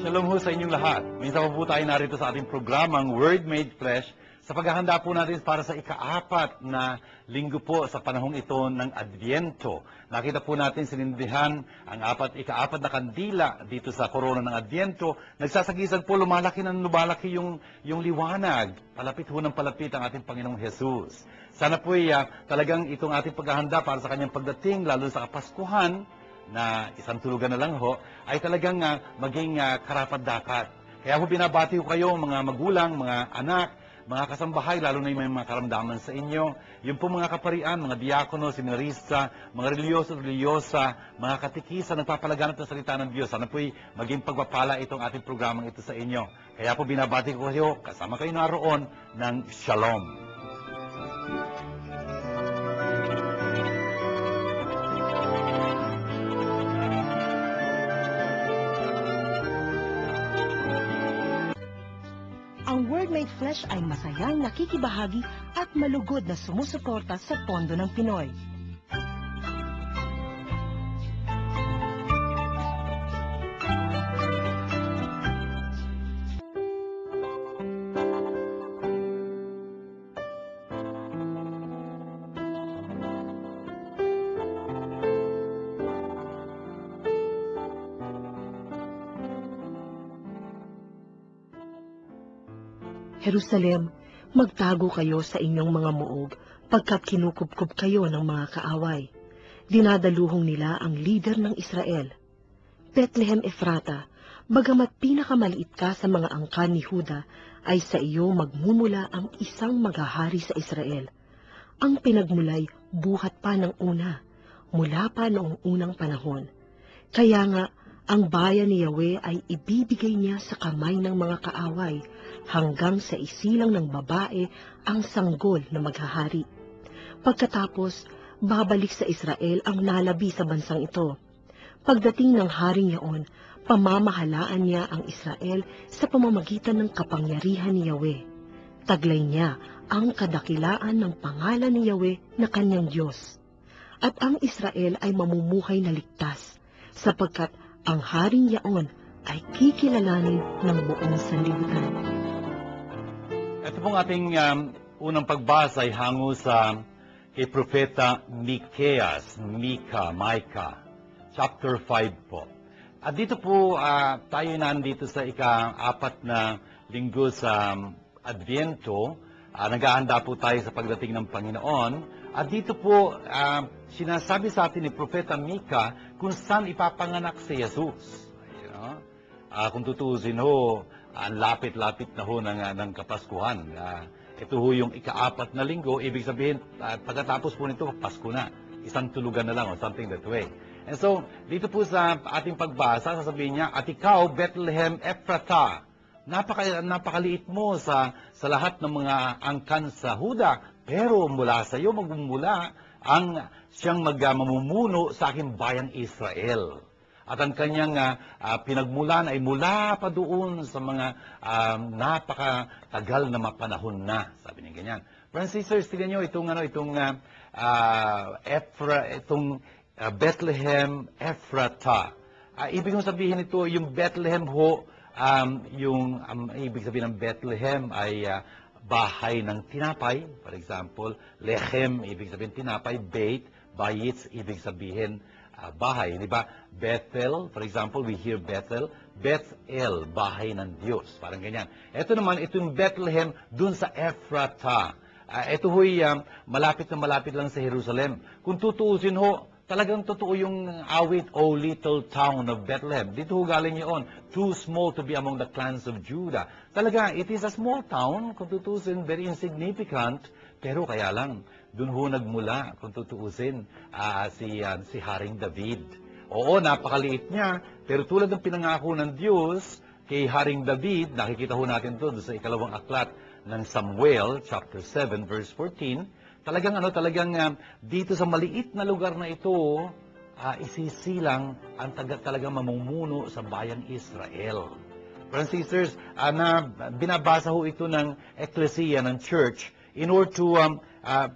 Shalom ho sa inyong lahat. Minsan po tayo narito sa ating programang Word Made Flesh sa paghahanda po natin para sa ika-4 na linggo po sa panahong ito ng Adviento. Nakita po natin sinindihan ang ika-4 na kandila dito sa korona ng Adviento. Nagsasagisan po, lumalaki yung liwanag. Palapit ho ng palapit ang ating Panginoong Jesus. Sana po talagang itong ating paghahanda para sa kanyang pagdating, lalo sa Kapaskuhan, na isang tulugan na lang ho, ay talagang maging karapat-dapat. Kaya ho binabati ko kayo, mga magulang, mga anak, mga kasambahay, lalo na yung may mga karamdaman sa inyo. Yung po mga kaparian, mga diakono, seminarista, mga religyosa, mga katikisa, nagpapalaganap ng salita ng Diyos. Sana po'y maging pagpapala itong ating programang ito sa inyo. Kaya po binabati ko kayo, kasama kayo naroon ng Shalom. Ang Word Made Flesh ay masayang nakikibahagi at malugod na sumusuporta sa pondo ng Pinoy. Jerusalem, magtago kayo sa inyong mga muog pagkat kinukubkob kayo ng mga kaaway. Dinadaluhong nila ang lider ng Israel. Bethlehem Ephrata, bagamat pinakamaliit ka sa mga angkan ni Huda, ay sa iyo magmumula ang isang maghahari sa Israel. Ang pinagmulay buhat pa ng una, mula pa noong unang panahon. Kaya nga, ang bayan ni Yahweh ay ibibigay niya sa kamay ng mga kaaway, hanggang sa isilang ng babae ang sanggol na maghahari. Pagkatapos, babalik sa Israel ang nalabi sa bansang ito. Pagdating ng haring yaon, pamamahalaan niya ang Israel sa pamamagitan ng kapangyarihan ni Yahweh. Taglay niya ang kadakilaan ng pangalan ni Yahweh na kanyang Diyos. At ang Israel ay mamumuhay na ligtas, sapagkat ang haring yaon ay kikilalanin ng buong sanlibutan. Ito pong ating unang pagbasa ay hango sa kay Propeta Micah, chapter 5 po. At dito po tayo nandito sa ika-4 na linggo sa Adviento. Naghahanda po tayo sa pagdating ng Panginoon. At dito po sinasabi sa atin ni Propeta Micah kung saan ipapanganak si Jesus. Kung tutusin ho, ang lapit-lapit na ho ng Kapaskuhan. Ito ho yung ika-4 na linggo, ibig sabihin, pagkatapos po nito, Pasko na. Isang tulugan na lang o something that way. And so, dito po sa ating pagbasa, sasabihin niya, at ikaw, Bethlehem Ephrata, napakaliit mo sa lahat ng mga angkan sa Huda, pero mula sa iyo magmumula ang siyang mamumuno sa aking bayang Israel. At ang kanyang pinagmulan ay mula pa doon sa mga napakatagal na mapanahon na. Sabi niya ganyan. Friends and sisters, tignan nyo itong Bethlehem Ephrata. Ibig sabihin ito, yung Bethlehem ho, ibig sabihin ng Bethlehem ay bahay ng tinapay. For example, Lechem, ibig sabihin tinapay. Beit, Bayits, ibig sabihin bahay, di ba? Bethel, for example, we hear Bethel. Bethel, bahay ng Diyos. Parang ganyan. Ito naman, ito yung Bethlehem dun sa Ephrata. Ito ho'y malapit na malapit lang sa Jerusalem. Kung tutuusin ho, talagang totoo yung awit, O little town of Bethlehem. Dito ho galing yun. Too small to be among the clans of Judah. Talaga, it is a small town. Kung tutuusin, very insignificant. Pero kaya lang, doon ho nagmula, kung tutuusin, si Haring David. Oo, napakaliit niya, pero tulad ng pinangako ng Diyos kay Haring David, nakikita ho natin doon sa ikalawang aklat ng Samuel, chapter 7, verse 14, talagang dito sa maliit na lugar na ito, isisilang ang talagang mamumuno sa bayang Israel. Brothers and sisters, binabasa ho ito ng Ecclesia, ng church, in order to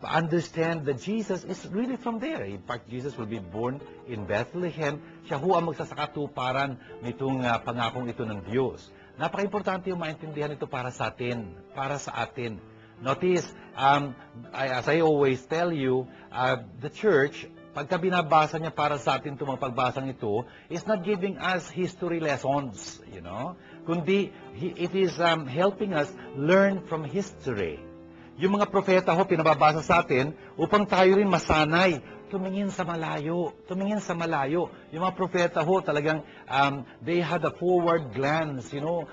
understand that Jesus is really from there. In fact, Jesus will be born in Bethlehem. Siya ho ang magsasakatuparan nitong pangakong ito ng Diyos. Napaka-importante yung maintindihan ito para sa atin, para sa atin. Notice, as I always tell you, the church, pagka binabasa niya para sa atin itong mga pagbasang ito, is not giving us history lessons, you know, kundi it is helping us learn from history. Yung mga propeta ho, pinababasa sa atin upang tayo rin masanay, tumingin sa malayo, tumingin sa malayo. Yung mga propeta ho, talagang they had a forward glance, you know,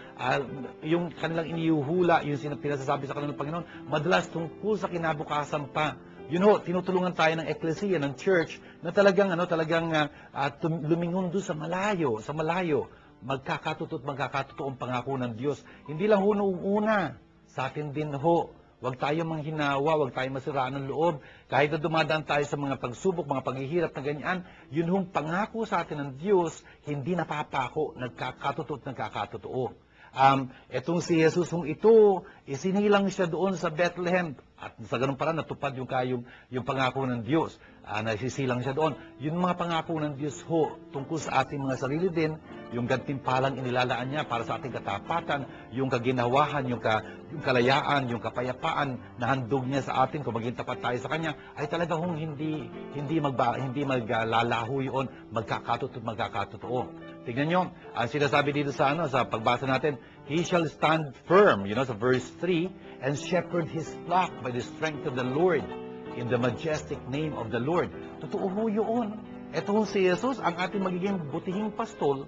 yung kanilang iniuhula, yung pinasasabi sa kanilang Panginoon, madalas tungkol sa kinabukasan pa. You know, tinutulungan tayo ng ecclesia, ng church, na talagang, lumingon doon sa malayo, magkakatotoo ang pangako ng Diyos. Hindi lang ho noong una, sa atin din ho. Huwag tayo manghinawa, huwag tayo masiraan ng loob. Kahit na dumadaan tayo sa mga pagsubok, mga paghihirap na ganyan, yun hong pangako sa atin ng Diyos, hindi napapako, nagkakatotoo. Etong si Jesus hong ito, isinilang siya doon sa Bethlehem. At sa ganun parang natupad yung pangako ng Diyos. Nagsisilang siya doon. Yung mga pangako ng Diyos ho, tungkol sa ating mga sarili din, yung gantimpalang inilalaan niya para sa ating katapatan, yung kaginawahan, yung kalayaan, yung kapayapaan na handog niya sa atin kung maging tapat tayo sa Kanya, ay talaga hong hindi maglalaho yun, magkakatotoo. Tingnan nyo, ang sinasabi dito sa pagbasa natin, He shall stand firm, you know, sa verse 3, and shepherd His flock by the strength of the Lord, in the majestic name of the Lord. Totoo ho yun. Ito ho si Jesus, ang ating magiging butihing pastol,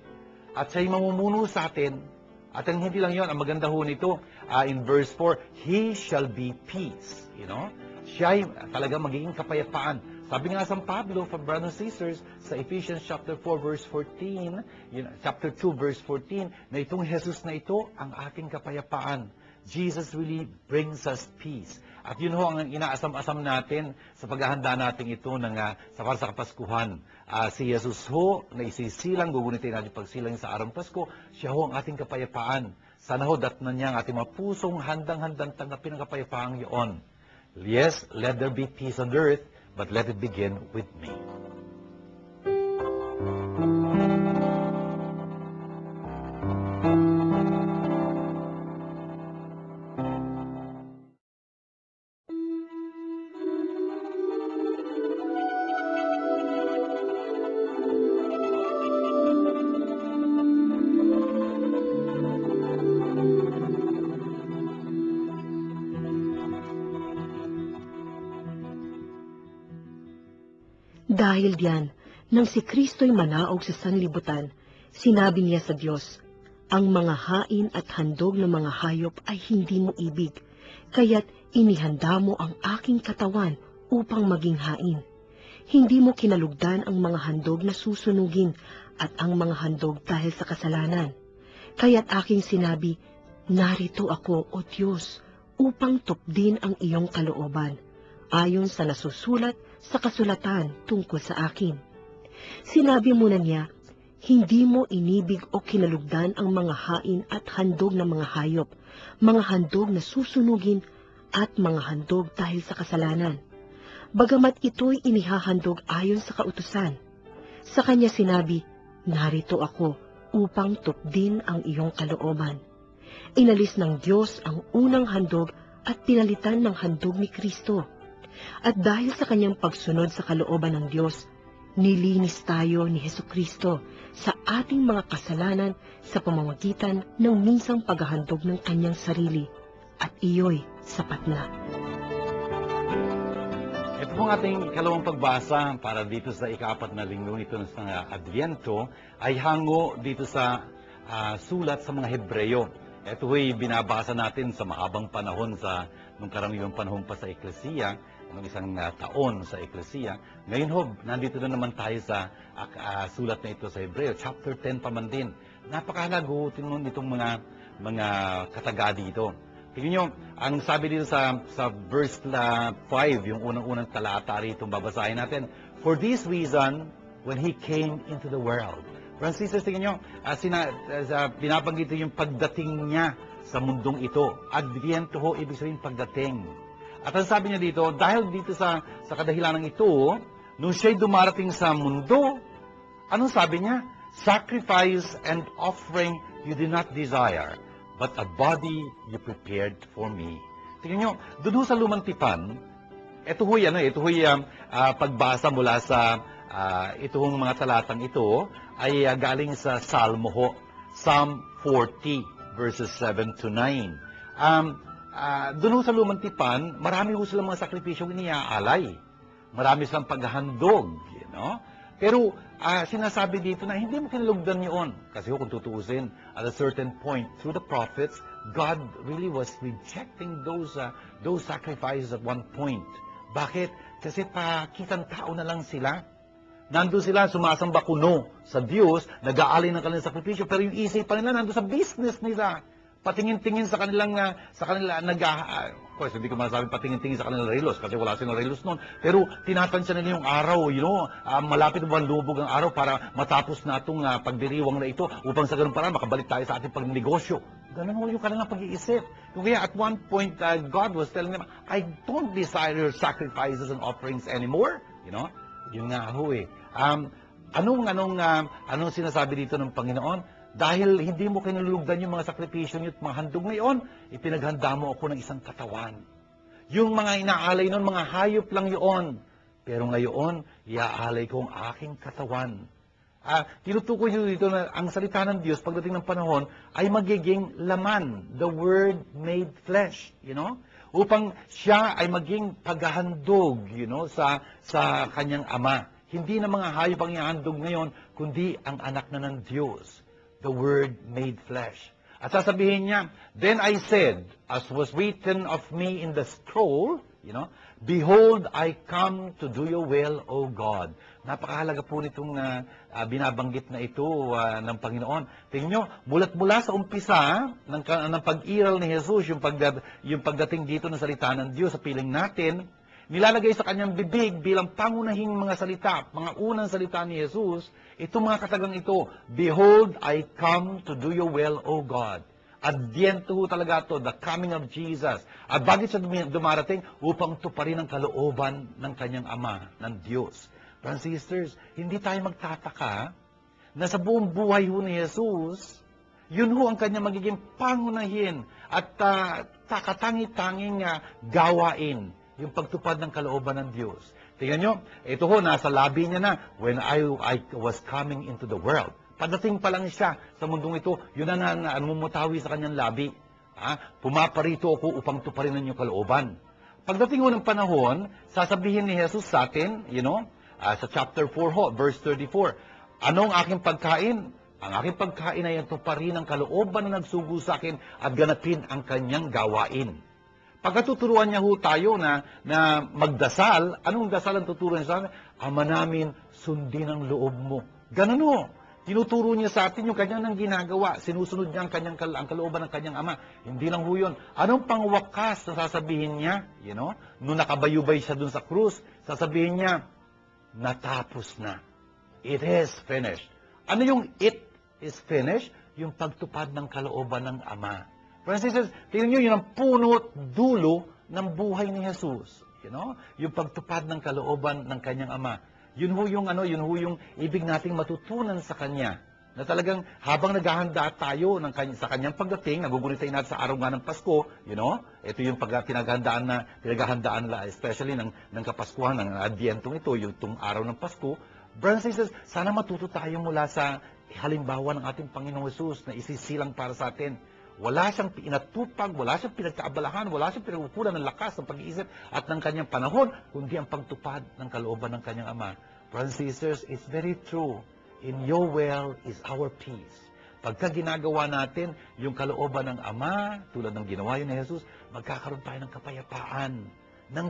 at siya'y mamumuno sa atin. At ang hindi lang yun, ang maganda ho nito, in verse 4, He shall be peace. You know? Siya'y talaga magiging kapayapaan. Sabi nga San Pablo, from brothers and sisters, sa Ephesians chapter 4, verse 14, chapter 2, verse 14, na itong Jesus na ito, ang ating kapayapaan. Jesus really brings us peace. At yun ho ang inaasam-asam natin sa paghahanda natin ito para sa Kapaskuhan. Si Jesus ho, na isisilang, gugunitin natin pagsilang sa araw ng Pasko, siya ho ang ating kapayapaan. Sana ho, datnan niya ang ating mga pusong handang-handang tanggapin ang kapayapaan yun. Yes, let there be peace on earth, but let it begin with me. Dahil diyan, nang si Kristo'y manaog sa sanlibutan, sinabi niya sa Diyos, ang mga hain at handog ng mga hayop ay hindi mo ibig, kaya't inihanda mo ang aking katawan upang maging hain. Hindi mo kinalugdan ang mga handog na susunugin at ang mga handog dahil sa kasalanan. Kaya't aking sinabi, narito ako, O Diyos, upang tupdin ang iyong kalooban, ayon sa nasusulat sa kasulatan tungkol sa akin. Sinabi mo na niya, hindi mo inibig o kinalugdan ang mga hain at handog ng mga hayop, mga handog na susunugin at mga handog dahil sa kasalanan. Bagamat ito'y inihahandog ayon sa kautusan. Sa kanya sinabi, narito ako upang tupdin ang iyong kalooban. Inalis ng Diyos ang unang handog at pinalitan ng handog ni Kristo. At dahil sa kanyang pagsunod sa kalooban ng Diyos, nilinis tayo ni Hesukristo sa ating mga kasalanan sa pamamagitan ng minsang paghahandog ng kanyang sarili. At iyo'y sapat na. Ito pong ating ikalawang pagbasa para dito sa ika-4 na linggo nito ng Adviento ay hango dito sa sulat sa mga Hebreyo. Ito ay binabasa natin sa mahabang panahon nung karaniwang panahon pa sa Eklesiya, nung isang taon sa Eklesiya. Ngayon ho, nandito na naman tayo sa sulat na ito sa Hebreo, chapter 10 pa man din. Napakahalago itong mga kataga dito. Tingnan nyo, ang sabi dito sa verse 5, yung unang-unang talata rito, babasahin natin, for this reason, when He came into the world. Francis, tingnan nyo, binabanggit yung pagdating niya sa mundong ito. Adviento ho, ibig sabihin pagdating. At ang sabi niya dito, dahil dito sa kadahilanan ito, nung siya'y dumarating sa mundo, anong sabi niya? Sacrifice and offering you did not desire, but a body you prepared for me. Tingnan nyo, doon sa lumang tipan, ito huy pagbasa mula sa itong mga talatang ito ay galing sa Salmo ho, Psalm 40 verses 7 to 9. Doon sa lumang tipan, marami ho silang mga sakripisyong iniaalay. Marami silang paghahandog, you know? Pero sinasabi dito na hindi mo kinalugdan yun. Kasi kung tutuusin, at a certain point, through the prophets, God really was rejecting those sacrifices at one point. Bakit? Kasi pakitang tao na lang sila. Nandun sila, sumasamba kuno sa Diyos, nag-aalay ng kanilang sakripisyo, pero yung isipan nila nandun sa business nila. Patingin-tingin sa kanila, of course, hindi ko masasabi patingin-tingin sa kanilang relos, kasi wala silang relos noon. Pero tinatansya nila yung araw, malapit na lubog ang araw para matapos na itong pagdiriwang na ito, upang sa ganun parang makabalik tayo sa ating pagnegosyo. Ganun yung kanilang pag-iisip. Kaya at one point, God was telling them, I don't desire your sacrifices and offerings anymore. Yun nga ho eh. Anong sinasabi dito ng Panginoon? Dahil hindi mo kinalulugdan yung mga sakripisyo niyo at mga handog ngayon, ipinaghanda mo ako ng isang katawan. Yung mga inaalay nun, mga hayop lang yun. Pero ngayon, iaalay ko ang aking katawan. Tinutukoy nyo dito na ang salita ng Diyos pagdating ng panahon ay magiging laman, the Word made flesh, upang siya ay maging paghahandog, sa kanyang Ama. Hindi na mga hayop ang ihahandog ngayon, kundi ang anak na ng Diyos. The Word made flesh. At sasabihin niya, then I said, as was written of me in the scroll, behold, I come to do your will, O God. Napakahalaga po nitong binabanggit na ito ng Panginoon. Tingnan nyo, mula sa umpisa ng pag-iral ni Jesus, yung pagdating dito ng salita ng Diyos sa piling natin, nilalagay sa kanyang bibig bilang pangunahing mga salita, mga unang salita ni Jesus, itong mga katagang ito, behold, I come to do your will, O God. Adbyento ho talaga ito, the coming of Jesus. At bakit siya dumarating? Upang tuparin ang kalooban ng kanyang Ama, ng Diyos. Brothers and sisters, hindi tayo magtataka na sa buong buhay ho ni Jesus, yun ho ang kanyang magiging pangunahin at katangi-tanging gawain, yung pagtupad ng kalooban ng Diyos. Tingnan nyo, ito ho, nasa labi niya na, when I was coming into the world. Pagdating pa lang siya sa mundong ito, yun na namumutawi sa kanyang labi. Pumaparito ako upang tuparin ng inyong kalooban. Pagdating ho ng panahon, sasabihin ni Jesus sa atin, sa chapter 4 ho, verse 34, anong aking pagkain? Ang aking pagkain ay tuparin ang kalooban na nagsugo sa akin at ganapin ang kanyang gawain. Pagkatuturuan niya ho tayo na magdasal, anong dasal ang tuturuan niya sa amin? Ama namin, sundin ang loob mo. Ganun ho. Tinuturo niya sa atin yung kanyang nang ginagawa. Sinusunod niya ang kalooban ng kanyang Ama. Hindi lang ho yun. Anong pangwakas na sasabihin niya? Nung nakabayubay siya dun sa krus, sasabihin niya, natapos na. It is finished. Ano yung it is finished? Yung pagtupad ng kalooban ng Ama. Francis, tingnan nyo, yun ang punot dulo ng buhay ni Jesus. Yung pagtupad ng kalooban ng kanyang Ama. Yun ho yung ibig nating matutunan sa Kanya. Na talagang habang naghahanda tayo sa Kanyang pagdating, nagugunitain natin sa araw nga ng Pasko, ito yung pinaghahandaan especially ng Kapaskuhan, ng Adbyentong ito, yung araw ng Pasko. Brothers and sisters, sana matuto tayo mula sa halimbawa ng ating Panginoong Jesus na isisilang para sa atin. Wala siyang inatupag, wala siyang pinagkaabalahan, wala siyang pinagkukulan ng lakas ng pag-iisip at ng kanyang panahon, kundi ang pagtupad ng kalooban ng kanyang Ama. Brothers and sisters, it's very true. In your will is our peace. Pagka ginagawa natin yung kalooban ng Ama, tulad ng ginawa yun ni Jesus, magkakaroon tayo ng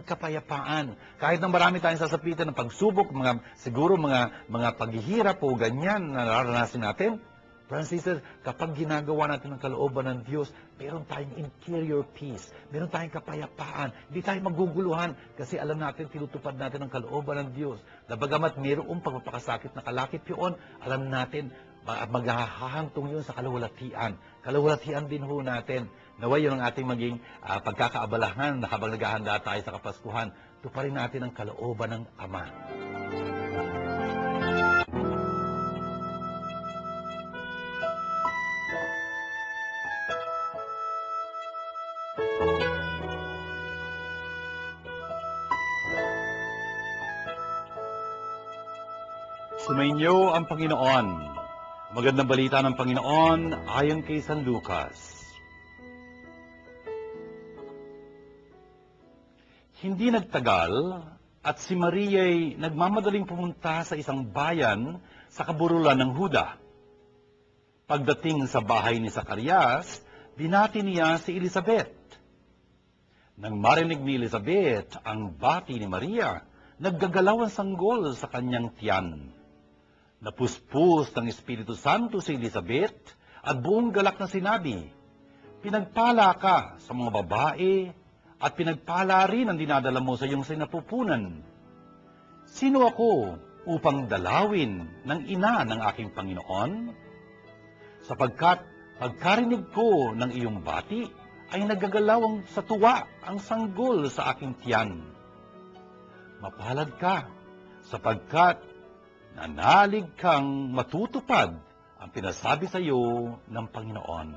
kapayapaan. Kahit na marami tayong sasapitan ng pagsubok, siguro mga paghihirap o ganyan na nararanasin natin, Francis, kapag ginagawa natin ang kalooban ng Diyos, meron tayong interior peace, meron tayong kapayapaan, hindi tayo maguguluhan kasi alam natin, tinutupad natin ang kalooban ng Diyos. Na bagamat mayroong pagpapakasakit na kalakip yun, alam natin, maghahantong yun sa kalawalatian. Kalawalatian din ho natin. Naway yun ang ating maging pagkakaabalahan na habang naghahanda tayo sa Kapaskuhan, tuparin natin ang kalooban ng Ama. Sumainyo ang Panginoon. Magandang balita ng Panginoon ayon kay San Lucas. Hindi nagtagal at si Maria'y nagmamadaling pumunta sa isang bayan sa kaburulan ng Huda. Pagdating sa bahay ni Zacarias, binati niya si Elizabeth. Nang marinig ni Elizabeth ang bati ni Maria, naggagalaw ang sanggol sa kanyang tiyan. Napuspos ng Espiritu Santo si Elizabeth at buong galak na sinabi, "Pinagpala ka sa mga babae at pinagpala rin ang dinadala mo sa iyong sinapupunan. Sino ako upang dalawin ng ina ng aking Panginoon? Sapagkat pagkarinig ko ng iyong bati ay nagagalawang sa tuwa ang sanggol sa aking tiyan. Mapalad ka sapagkat nanalig kang matutupad ang pinasabi sa iyo ng Panginoon."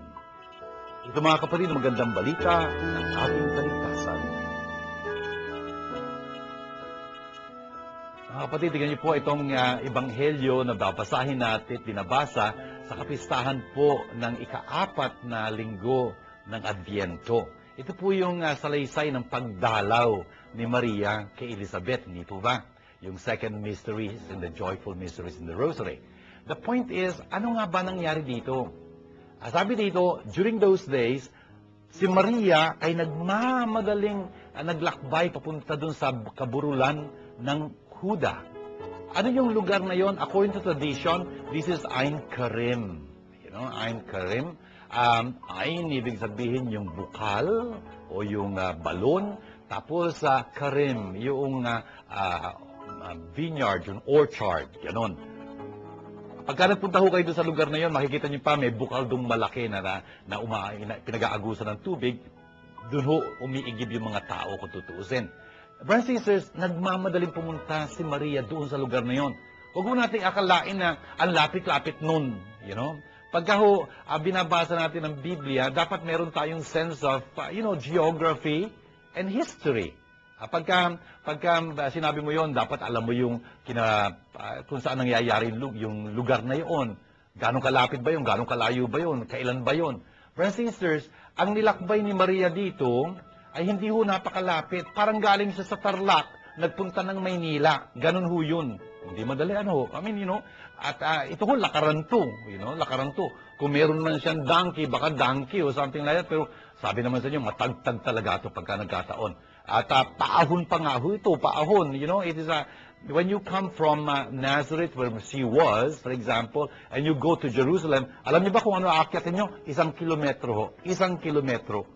Ito mga kapatid, magandang balita ng ating kaligtasan. Mga kapatid, tingnan niyo po itong ebanghelyo na babasahin natin, binabasa sa kapistahan po ng ika-4 na linggo ng Adbyento. Ito po yung salaysay ng pagdalaw ni Maria kay Elizabeth, hindi po ba? Yung second mysteries and the joyful mysteries in the Rosary. The point is, ano nga ba nangyari dito? Sabi dito, during those days, si Maria ay nagmamadaling naglakbay papunta dun sa kaburulan ng Huda. Ano yung lugar na yon? According to tradition, this is Ain Karim. You know, Ain Karim. Ain, ibig sabihin yung bukal o yung balon. Tapos Karim, yung vineyard, yung orchard, ganon. Pagka nagpunta ho kayo doon sa lugar na yon, makikita niyo pa may bukal dong malaki na pinag-aagusan ng tubig. Doon ho umiigib yung mga tao kung tutuusin. Brothers and sisters, nagmamadaling pumunta si Maria doon sa lugar na yon. Huwag ho natin akalain na ang lapit-lapit nun, you know. Pagka ho binabasa natin ang Biblia, dapat meron tayong sense of, geography and history. Pagka sinabi mo yon, dapat alam mo yung kung saan nangyayari yung lugar na yon. Gano'ng kalapit ba yon? Gano'ng kalayo ba yon? Kailan ba yon? Brothers and sisters, ang nilakbay ni Maria dito ay hindi ho napakalapit. Parang galing siya sa Tarlac, nagpunta ng Maynila. Ganon ho yun. Hindi madali At ito ho, lakaran to. Lakaran to. Kung meron man siyang donkey, baka donkey o something like that. Pero sabi naman sa inyo, matagtag talaga ito pagka nagkataon. At paahon pa nga ho ito, paahon. It is when you come from Nazareth, where she was, for example, and you go to Jerusalem, alam niyo ba kung ano aakyatin nyo? 1 kilometro ho. 1 kilometro.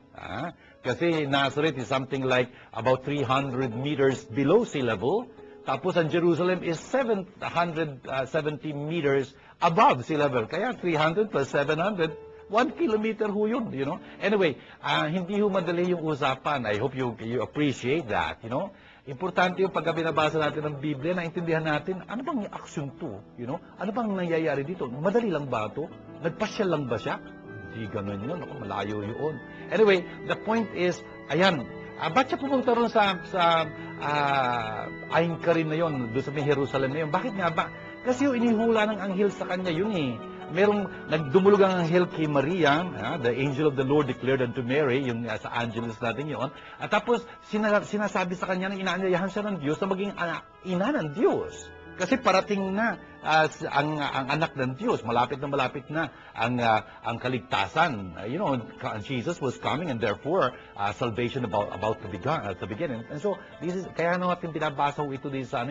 Kasi Nazareth is something like about 300 meters below sea level. Tapos ang Jerusalem is 770 meters above sea level. Kaya 300 plus 700, 1 kilometer ho yun, Anyway, hindi ho madali yung usapan. I hope you appreciate that, Importante yung pagka binabasa natin ng Biblia, naintindihan natin, ano bang action to, Ano bang nangyayari dito? Madali lang ba ito? Nagpasyal lang ba siya? Hindi ganun yun, malayo yun. Anyway, the point is, ayan, ba't siya pumunta ron sa Ain Karim na yun, doon sa may Jerusalem na yun? Bakit nga ba? Kasi yung inihula ng anghel sa kanya yun Merong nagdumulog ang anghel kay Maria, the angel of the Lord declared unto Mary, yung sa Angelus natin yun. At tapos, sinasabi sa kanya na inaanyayahan siya ng Diyos na maging ina ng Diyos. Kasi parating na ang anak ng Diyos, malapit na ang kaligtasan. Jesus was coming and therefore salvation about to begin. And so this is kaya natin binabasa ito din sa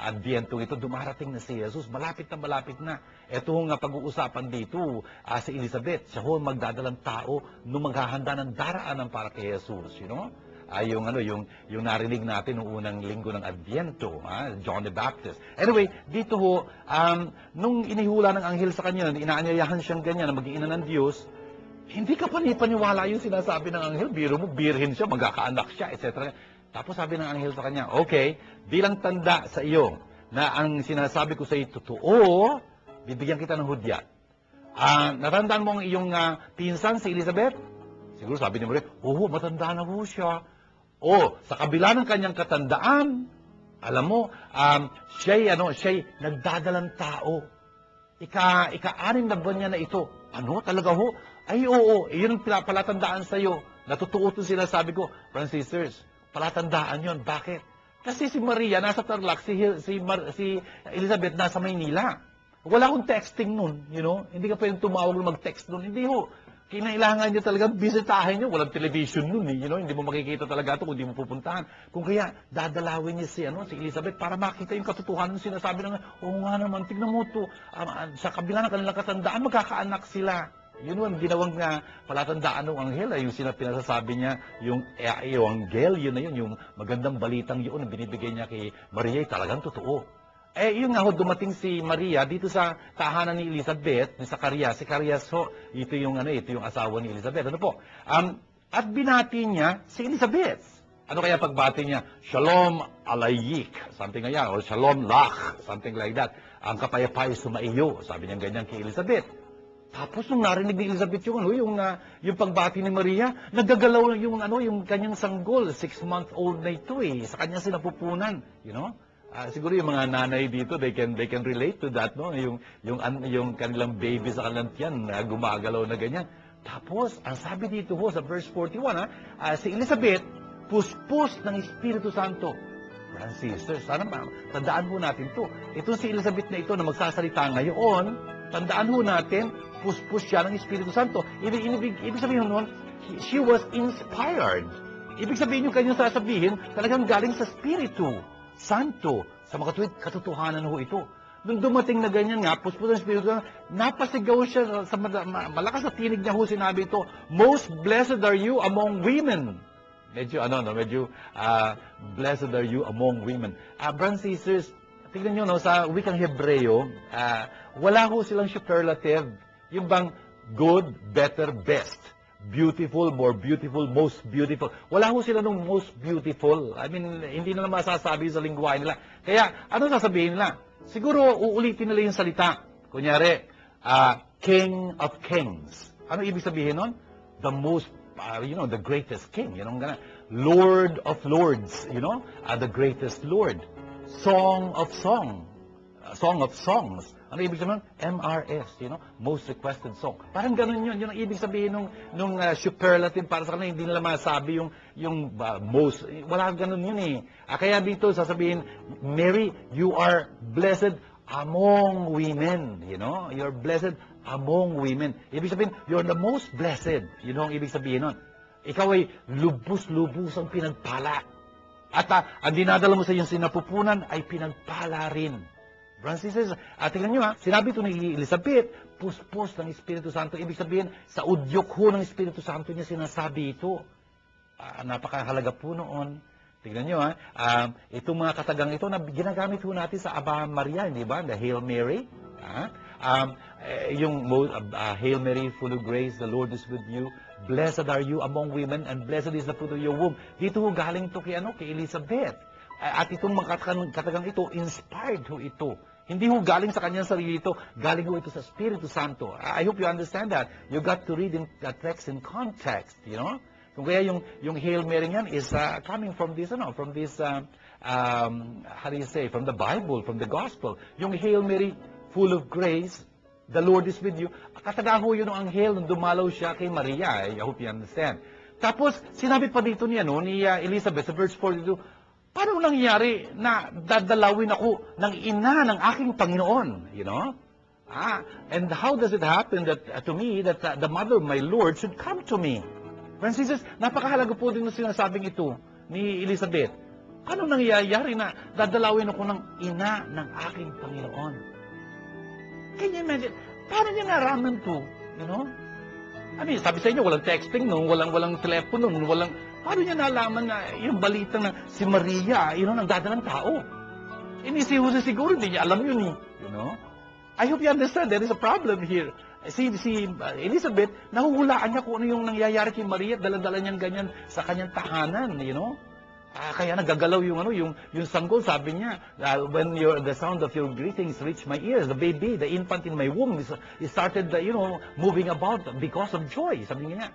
Adbyento ito, dumarating na si Jesus, malapit na. Ito nga pag-uusapan dito si Elizabeth, siya ho magdadalang tao nung maghahanda ng daraanan para kay Jesus, ay yung narinig natin noong unang linggo ng Adviento, John the Baptist. Anyway, dito ho, nung inihula ng anghel sa kanya, inaanyayahan siyang ganyan na maging ina ng Diyos, hindi ka panipaniwala yung sinasabi ng anghel. Biro mo, birhin siya, magkakaanak siya, etc. Tapos sabi ng anghel sa kanya, okay, bilang tanda sa iyo na ang sinasabi ko sa iyo totoo, bibigyan kita ng hudyat. Natandaan mo ang iyong pinsan, si Elizabeth? Siguro sabi ni Maria, oo, matanda na po siya. Sa kabila ng kanyang katandaan, alam mo, siya'y nagdadalang tao. Ika-anim na buwan niya na ito. Ano? Talaga ho? Ay, oo. Iyon ang palatandaan sa iyo. Natutuot yung sinasabi ko. Brothers and sisters, palatandaan yon. Bakit? Kasi si Maria nasa Tarlac, si Elizabeth nasa Maynila. Wala akong texting nun, Hindi ka pwedeng tumawag na mag-text nun. Hindi ho. Kinailangan niya talaga bisitahin niyo. Walang television nun, Hindi mo makikita talaga ito kung hindi mo pupuntahan. Kung kaya, dadalawin niya si Elizabeth para makita yung katotohanan ng sinasabi ng, oo nga naman, tignan mo ito. Sa kabila ng kanilang katandaan, magkakaanak sila. Yun ang ginawang palatandaan ng anghel, yung pinasasabi niya, yung anghel, yun na yun, yung magandang balitang yun, ang binibigay niya kay Maria, talagang totoo. Yun nga ho, dumating si Maria dito sa tahanan ni Elizabeth, ni Zacarias. Si Zacarias ho, ito yung asawa ni Elizabeth. Ano po? At binati niya si Elizabeth. Ano kaya pagbati niya? Shalom alayik, something like that, or shalom lach, something like that. Ang kapayapay sumaiyo, sabi niya ganyan kay Elizabeth. Tapos nung narinig ni Elizabeth yung pagbati ni Maria, nagagalaw yung kanyang sanggol, 6-month-old na ito sa kanya sinapupunan, siguro yung mga nanay dito, they can relate to that, no? Yung kanilang baby sa kanilang tiyan, gumagalaw na ganyan. Tapos, ang sabi dito ho, sa verse 41, si Elizabeth, puspos ng Espiritu Santo. Brothers and sisters, sana tandaan ho natin to. Ito si Elizabeth na ito na magsasalita ngayon, tandaan ho natin, puspos siya ng Espiritu Santo. Ibig sabihin nun, she was inspired. Ibig sabihin yung kanyang sasabihin, talagang galing sa Espiritu Santo, sa mga katotohanan ho ito. Nung dumating na ganyan nga, puspos ng Espiritu Santo, napasigaw siya sa malakas na tinig niya ho, sinabi ito, most blessed are you among women. Medyo blessed are you among women. Brothers and sisters, tignan nyo, sa wikang Hebreo, wala ho silang superlative. Yung bang good, better, best. Beautiful, more beautiful, most beautiful. Wala ho sila nung most beautiful. I mean, hindi nila masasabi sa lingwahe nila. Kaya, ano sasabihin nila? Siguro, uulitin nila yung salita. Kunyari, King of Kings. Ano ibig sabihin nun? The most, the greatest king. Lord of Lords, the greatest Lord. Song of Songs. Ano ibig sabihin? MRS, most requested song. Parang ganun yun. Yun ang ibig sabihin nung superlative para sa kanila. Hindi nila masabi yung most. Wala ganun yun Kaya dito sasabihin, Mary, you are blessed among women. You're blessed among women. Ibig sabihin, you're the most blessed. Ang ibig sabihin nun. Ikaw ay lubos-lubos ang pinagpala. At ang dinadala mo sa iyong sinapupunan ay pinagpala rin. Brothers and sisters, tingnan nyo sinabi ito ni Elizabeth, puspos ng Espiritu Santo. Ibig sabihin, sa udyok ho ng Espiritu Santo niya sinasabi ito. Napakahalaga po noon. Tingnan nyo itong mga katagang ito na ginagamit ho natin sa Aba Maria, di ba? The Hail Mary. Hail Mary, full of grace, the Lord is with you. Blessed are you among women, and blessed is the fruit of your womb. Dito ho galing to kay Elizabeth. At itong mga katagang ito, inspired ho ito. Hindi ho galing sa kanyang sarili ito, galing ho ito sa Espiritu Santo. I hope you understand that. You got to read that text in context, Kung kaya yung Hail Mary yan is coming from this, from the Bible, from the Gospel. Yung Hail Mary, full of grace, the Lord is with you. Kataga ho yun ang anghel nung dumalaw siya kay Maria. I hope you understand. Tapos, sinabi pa dito ni Elizabeth sa verse 42, paano nangyari na dadalawin ako ng ina ng aking Panginoon? And how does it happen that to me that the mother of my Lord should come to me? Francis, napakahalaga po din ng sinasabing ito ni Elizabeth. Paano nangyayari na dadalawin ako ng ina ng aking Panginoon? Can you imagine? Paano niya naraman to? I mean, sabi sa inyo, walang texting nun, walang telepono nun, Paano niya nalaman na yung balita na si Maria, nagdadalang tao? Si Jose siguro hindi niya alam yun eh. I hope you understand, there is a problem here. Si Elizabeth, nahuhulaan niya kung ano yung nangyayari kay Maria, dala-dala niyang ganyan sa kanyang tahanan, kaya nagagalaw yung sanggol, sabi niya, when the sound of your greetings reached my ears, the baby, the infant in my womb, it started, moving about because of joy, sabi niya.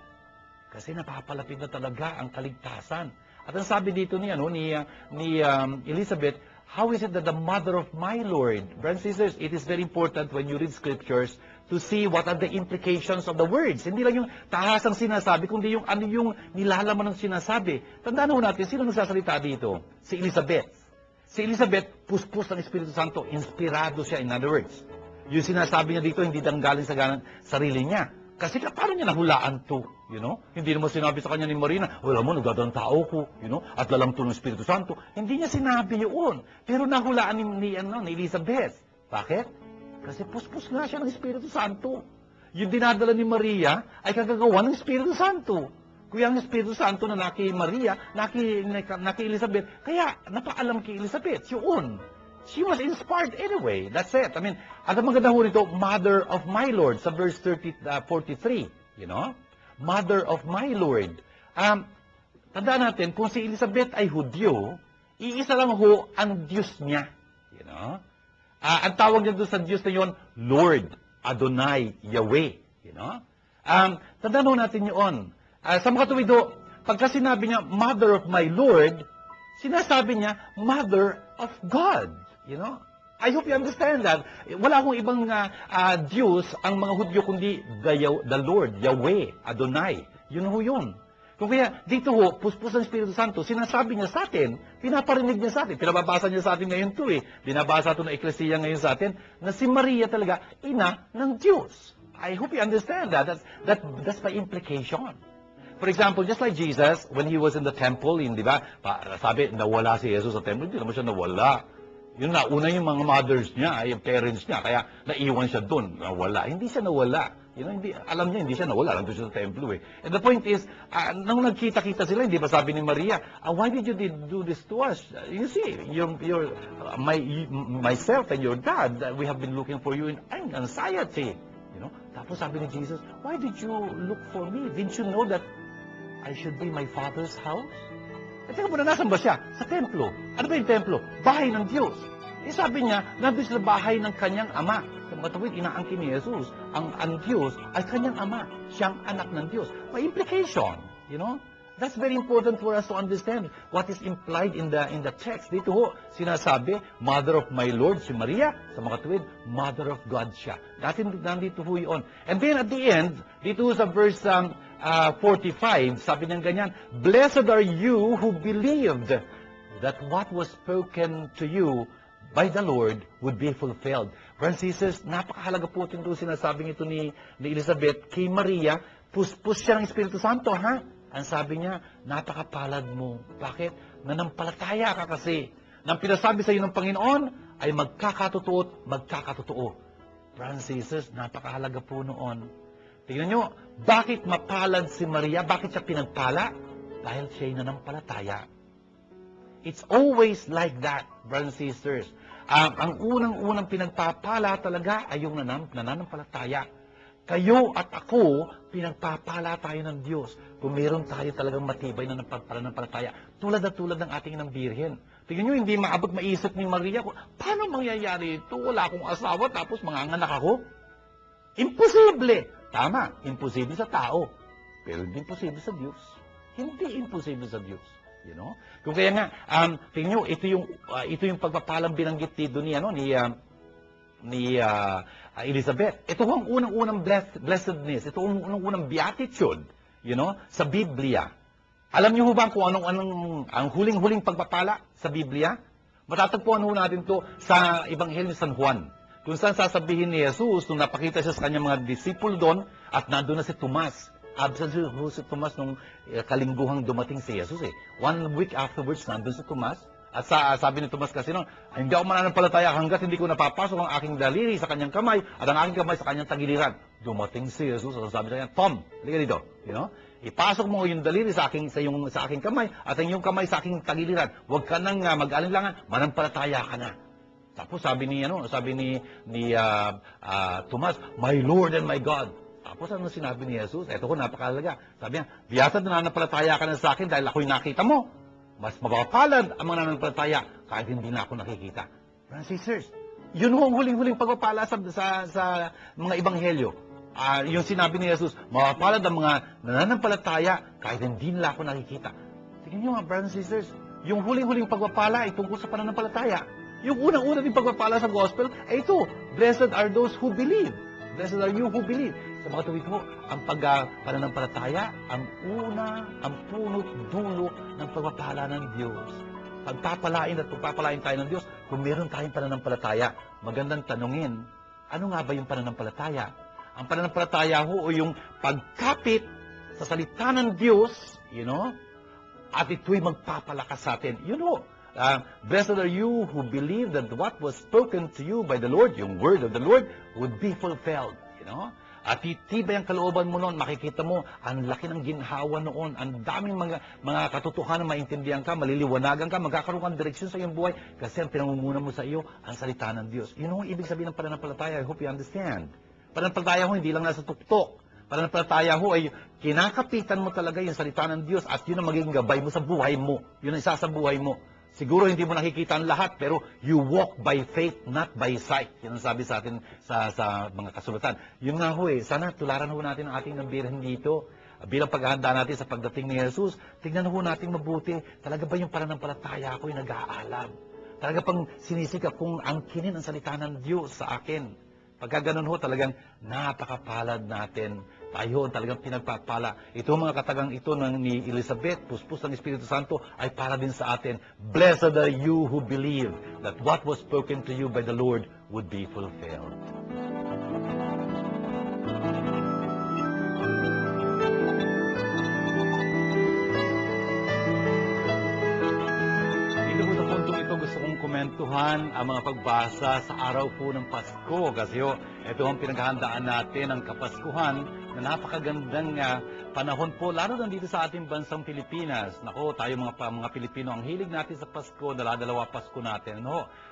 Kasi napapalapit na talaga ang kaligtasan. At ang sabi dito ni Elizabeth, how is it that the mother of my Lord, brothers and sisters, it is very important when you read scriptures to see what are the implications of the words. Hindi lang yung tahasang sinasabi, kundi yung ano yung nilalaman ng sinasabi. Tandaan ho natin, sino nagsasalita dito? Si Elizabeth. Si Elizabeth, puspos ng Espiritu Santo, inspirado siya, in other words. Yung sinasabi niya dito, hindi danggaling sa sarili niya. Kasi paano niya nahulaan to? Hindi naman sinabi sa kanya ni Marina, wala mo, nagdadalang tao ko, at lalang to ng Espiritu Santo. Hindi niya sinabi yun. Pero nahulaan ni Elizabeth. Bakit? Kasi puspos nga siya ng Espiritu Santo. Yung dinadala ni Maria ay kagagawa ng Espiritu Santo. Kuya ang Espiritu Santo na naki Maria, naki Elizabeth, kaya napaalam kay Elizabeth, yun. She was inspired anyway. That's it. I mean, at ang maganda ho nito, Mother of my Lord, sa verse 43. Mother of my Lord. Tandaan natin, kung si Elizabeth ay Hudyo, iisa lang ho ang Diyos niya. Ang tawag niya doon sa Diyos na yun, Lord, Adonai, Yahweh. Tandaan ho natin yun. Sa mga tuwid ho, pagka sinabi niya, Mother of my Lord, sinasabi niya, Mother of God. I hope you understand that. Wala akong ibang Diyos ang mga Hudyo kundi the Lord, Yahweh, Adonai. Yun ho yun. Kung kaya dito ho, puspos ng Espiritu Santo, sinasabi niya sa atin, pinaparinig niya sa atin, pinababasa niya sa atin ngayon to eh. Binabasa ito ng Eklesiya ngayon sa atin, na si Maria talaga, ina ng Diyos. I hope you understand that. That's by implication. For example, just like Jesus, when he was in the temple, di ba, sabi, nawala si Jesus sa temple, hindi naman siya nawala. Yun na, una yung mga mothers niya, yung parents niya, kaya naiwan siya doon, nawala. Hindi siya nawala. Alam niya, hindi siya nawala, nandun siya sa templo eh. And the point is, nung nagkita-kita sila, hindi ba sabi ni Maria, why did you do this to us? You see, myself and your dad, we have been looking for you in anxiety. Tapos sabi ni Jesus, why did you look for me? Didn't you know that I should be my Father's house? Teka muna, nasan ba siya? Sa templo. Ano ba yung templo? Bahay ng Diyos. Sabi niya, nandun sa bahay ng kanyang ama. Sa mga tuwid, inaangkin ni Jesus, ang Diyos ay kanyang ama. Siyang anak ng Diyos. May implication, That's very important for us to understand what is implied in the text. Dito ho, sinasabi, Mother of my Lord, si Maria, sa mga tuwid, Mother of God siya. Nandito ho yun. And then at the end, dito ho sa verse 45, sabi niya ganyan, Blessed are you who believed that what was spoken to you by the Lord would be fulfilled. Brothers and sisters, napakahalaga po itong sinasabing ito ni Elizabeth kay Maria, puspos siya ng Espiritu Santo, ha? Ang sabi niya, napakapalad mo. Bakit? Nanampalataya ka kasi. Nang pinasabi sa iyo ng Panginoon, ay magkakatotoo at magkakatotoo. Brothers and sisters, napakahalaga po noon. Tingnan nyo, bakit mapalad si Maria? Bakit siya pinagpala? Dahil siya'y nanampalataya. It's always like that, brothers and sisters. Ang unang-unang pinagpapala talaga ay yung nananampalataya. Kayo at ako, pinagpapala tayo ng Diyos. Kung meron tayo talagang matibay na pananampalataya, tulad ng ating ng Birhen. Tingnan nyo, hindi maabot maisip ni Maria, paano mangyayari ito? Wala akong asawa, tapos manganganak ako? Imposible! Tama, imposible sa tao. Pero hindi imposible sa Diyos. Hindi imposible sa Diyos. Kung kaya nga, tingnan nyo, ito yung pagpapalang binanggit dito ni Elizabeth. Ito ang unang-unang blessedness. Ito ang unang-unang beatitude, sa Biblia. Alam niyo ba kung ang huling-huling pagpapala sa Biblia? Matatagpuan ho natin to sa Ebanghelyo ni San Juan. Kung saan sasabihin ni Jesus, nung napakita siya sa kanyang mga disipulo doon, at nandun na si Tomas. Absent si Tomas nung kalingguhang dumating si Jesus. 1 week afterwards, nandun si Tomas. At sabi ni Tomas kasi noon, hindi ako mananampalataya hanggat hindi ko napapasok ang aking daliri sa kanyang kamay at ang aking kamay sa kanyang tagiliran. Dumating si Jesus at sabi sa kanya, Tom, halika dito. Ipasok mo yung daliri sa aking kamay at ang iyong kamay sa aking tagiliran. Huwag ka nang mag-alinlangan, manampalataya ka na. Tapos sabi ni Tomas, my Lord and my God. Tapos ano sinabi ni Jesus? Ito ko napakahalaga. Sabi niya, biyatan na nanampalataya ka na sa akin dahil ako'y nakita mo. Mas mapapalad ang mga nanampalataya kahit hindi na ako nakikita. Brothers and sisters, yun ang huling-huling pagpapala sa mga ebanghelyo. Yung sinabi ni Jesus, mapapalad ang mga nananampalataya kahit hindi nila ako nakikita. Tingnan nyo mga brothers and sisters, yung huling-huling pagpapala ay tungkol sa pananampalataya. Yung unang-unang din pagpapala sa gospel ay ito, blessed are those who believe. Blessed are you who believe. Sa mga tuwid mo, ang pananampalataya, ang punot dulo ng pagpapala ng Diyos. Pagpapalain tayo ng Diyos kung meron tayong pananampalataya. Magandang tanungin, ano nga ba yung pananampalataya? Ang pananampalataya ho o yung pagkapit sa salita ng Diyos, at ito'y magpapalakas sa atin. Blessed are you who believe that what was spoken to you by the Lord, yung word of the Lord, would be fulfilled. At titibay ang kalooban mo noon, makikita mo, ang laki ng ginhawa noon, ang daming mga katotohanan, maintindihan ka, maliliwanagan ka, magkakaroon kang direksyon sa iyong buhay, kasi ang pinamumunan mo sa iyo, ang salita ng Diyos. Yun ang ibig sabihin ng pananampalataya. I hope you understand. Pananampalataya ho, hindi lang nasa tuktok. Pananampalataya ho ay kinakapitan mo talaga yung salita ng Diyos at yun ang magiging gabay mo sa buhay mo. Yun ang isa sa buhay mo. Siguro hindi mo nakikita ang lahat, pero you walk by faith, not by sight. Yan ang sabi sa atin sa mga kasulatan. Yun nga ho sana tularan ho natin ang ating nabirhan dito. Bilang paghahanda natin sa pagdating ni Jesus, tingnan ho natin mabuti, talaga ba yung pananampalataya ko ay nag-aalam? Talaga pang sinisikap kung angkinin ang salita ng Diyos sa akin. Pagka ganun ho, talagang napakapalad natin. Tayo talagang pinagpapala. Ito mga katagang ito ni Elizabeth, puspos ng Espiritu Santo, ay para din sa atin. Blessed are you who believe that what was spoken to you by the Lord would be fulfilled. Dito po sa puntong ito, gusto kong komentuhan ang mga pagbasa sa araw po ng Pasko. Kasi ito ang pinaghahandaan natin, ang Kapaskuhan, na napakagandang panahon po, lalo na dito sa ating bansang Pilipinas. Nako, tayo mga Pilipino, ang hilig natin sa Pasko, dala-dalawa Pasko natin.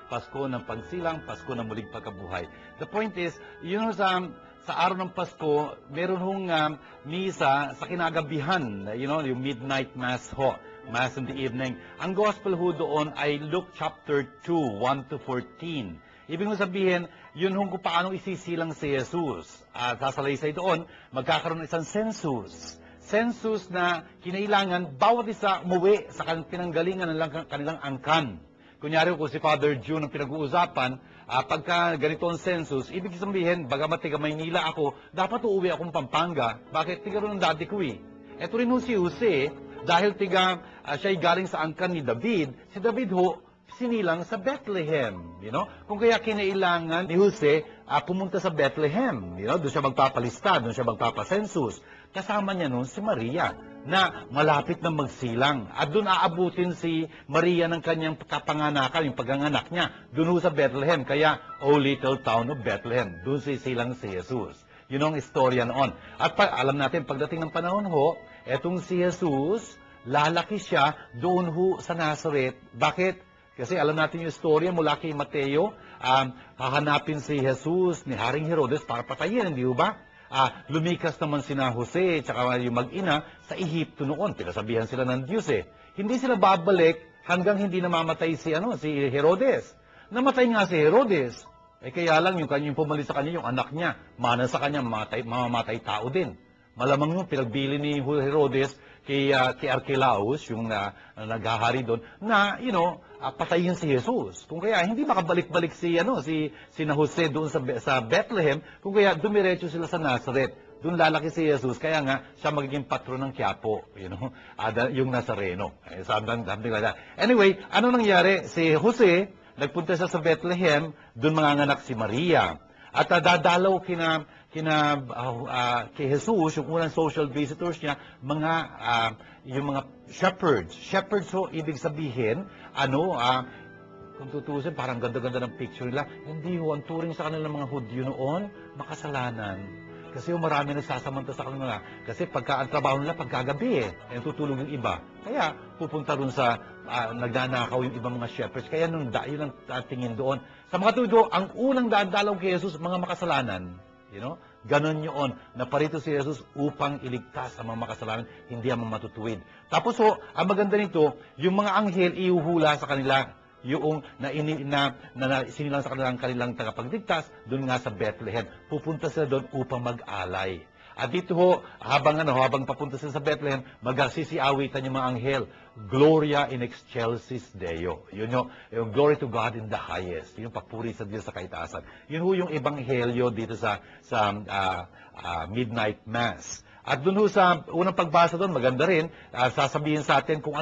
Pasko ng pagsilang, Pasko ng muling pagkabuhay. The point is, sa araw ng Pasko, meron hong misa sa kinagabihan, yung midnight mass ho, mass in the evening. Ang gospel ho doon ay Luke chapter 2, 1 to 14. Ibig sabihin, yun kung paano isisilang si Jesus. At sasalaysay doon, magkakaroon ng isang census. Census na kinailangan bawat isa umuwi sa pinanggalingan ng kanilang angkan. Kunyari kung si Father June ang pinag-uusapan, pagka ganito ang census, ibig sabihin, bagamat tiga Maynila ako, dapat uuwi akong Pampanga. Bakit? Tiga rin ang dati ko eh. Ito rin si Jose, dahil siya'y galing sa angkan ni David, si David sinilang sa Bethlehem, Kung kaya kinailangan ni Jose pumunta sa Bethlehem, doon siya magpapalista, doon siya magpapasensus. Kasama niya noon si Maria na malapit na magsilang. At doon aabutin si Maria ng kanyang kapanganakan, yung paganganak niya, doon sa Bethlehem. Kaya, oh little town of Bethlehem, doon sisilang si Jesus. Yun ang istorya noon. At alam natin, pagdating ng panahon etong si Jesus, lalaki siya doon sa Nazareth. Bakit? Kasi alam natin yung istorya mula kay Mateo, hahanapin si Jesus ni Haring Herodes para patayin, hindi ba? Lumikas naman sina Jose at yung mag-ina sa Ehipto noon. Pinasabihan sila ng Diyos Hindi sila babalik hanggang hindi namamatay si Herodes. Namatay nga si Herodes. Kaya lang yung kanyang pumalit sa kanya, yung anak niya, mana sa kanya, mamamatay tao din. Malamang yung pinagbili ni Herodes kay Archelaus, yung naghahari doon, na, patayin si Jesus. Kung kaya, hindi makabalik-balik si Jose doon sa Bethlehem, kung kaya dumiretso sila sa Nazareth. Doon lalaki si Jesus, kaya nga, siya magiging patron ng Quiapo, yung Nazareno. Something like that. Anyway, ano nangyari? Si Jose, nagpunta siya sa Bethlehem, doon manganganak si Maria. At dadalaw kay Jesus, yung unang social visitors niya, yung mga shepherds. Shepherds ho, ibig sabihin, kung tutusin, parang ganda-ganda ng picture nila. Hindi ho, ang turing sa kanila ng mga Hudyo noon, makasalanan. Kasi yung marami nagsasamanta sa kanila. Kasi ang trabaho nila pagkagabi tutulog yung iba. Kaya pupunta rin sa nagnanakaw yung ibang mga shepherds. Kaya yun ang tingin doon. Sa mga tuwido, ang unang dadalaw kay Jesus, mga makasalanan. Ganon yun. Naparito si Jesus upang iligtas ang mga makasalanan, hindi ang mga matutuwid. Tapos ang maganda nito, yung mga anghel ihuhula sa kanila yung sinilang sa kanilang tagapagligtas doon nga sa Bethlehem. Pupunta sila doon upang mag-alay. At dito habang papunta sila sa Bethlehem, magsisiawitan yung mga anghel. Gloria in excelsis Deo. Yun yung glory to God in the highest. Yung papuri sa Diyos sa kaitaasan. Yun yung ebanghelyo dito sa midnight mass. At doon sa unang pagbasa doon, maganda rin, sasabihin sa atin kung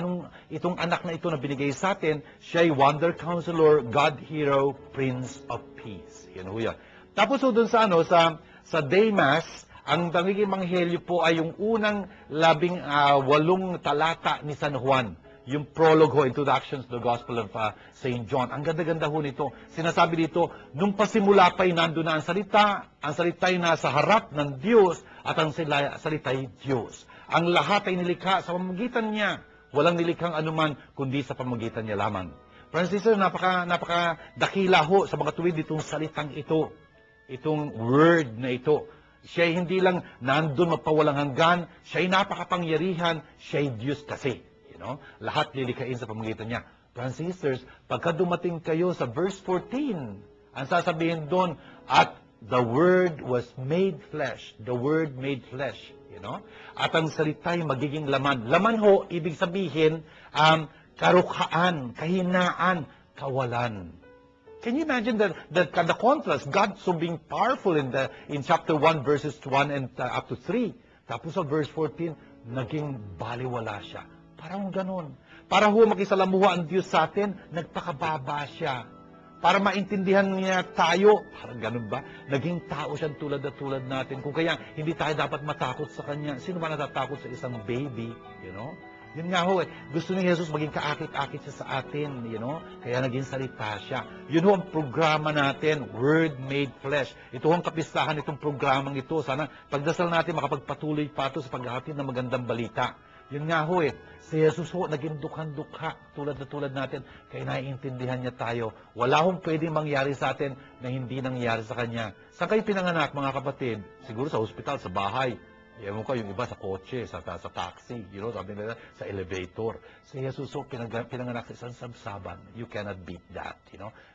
itong anak na ito na binigay sa atin, siya'y Wonder Counselor, God Hero, Prince of Peace. Yan ho yan. Tapos doon sa Day Mass, ang tangiging manghelyo po ay yung unang 18 talata ni San Juan. Yung prologue ho, Introduction to the Gospel of St. John. Ang ganda-ganda ho nito. Sinasabi dito, nung pasimula pa'y nandun na ang salita'y nasa harap ng Diyos, at ang salita'y Diyos. Ang lahat ay nilikha sa pamamagitan niya. Walang nilikhang anuman, kundi sa pamamagitan niya lamang. Francis, napaka-dakila ho sa mga tuwid itong salitang ito. Itong word na ito. Siya'y hindi lang nandun magpawalang hanggan, siya'y napakapangyarihan, siya'y Diyos kasi. Lahat lilikhain sa pamamagitan niya. Francis, pagka dumating kayo sa verse 14, ang sasabihin doon, at the Word was made flesh. The Word made flesh. At ang salita'y magiging laman. Laman ho, ibig sabihin, karukhaan, kahinaan, kawalan. Can you imagine the contrast? God so being powerful in chapter 1, verses 1 and up to 3. Tapos sa verse 14, naging baliwala siya. Parang ganon. Para ho makisalamuha ang Diyos sa atin, nagpakababa siya. Para maintindihan niya tayo, parang ganun ba? Naging tao siya tulad natin. Kung kaya hindi tayo dapat matakot sa Kanya. Sino ba natatakot sa isang baby? Yun nga ho Gusto ni Jesus maging kaakit-akit siya sa atin. Kaya naging salita siya. Yun ho ang programa natin, Word Made Flesh. Ito ho ang kapistahan itong programang ito. Sana pagdasal natin makapagpatuloy pa ito sa paghahatid ng magandang balita. Yun nga ho Si Jesus ho, naging dukhang-dukha, tulad natin, kaya naiintindihan niya tayo. Wala hong pwedeng mangyari sa atin na hindi nangyari sa Kanya. Saan kayo pinanganak, mga kapatid? Siguro sa hospital, sa bahay. Ewan ko, yung iba sa kotse, sa taxi, sabi nila, sa elevator. Si Jesus ho, pinanganak sa isang sabsaban. You cannot beat that,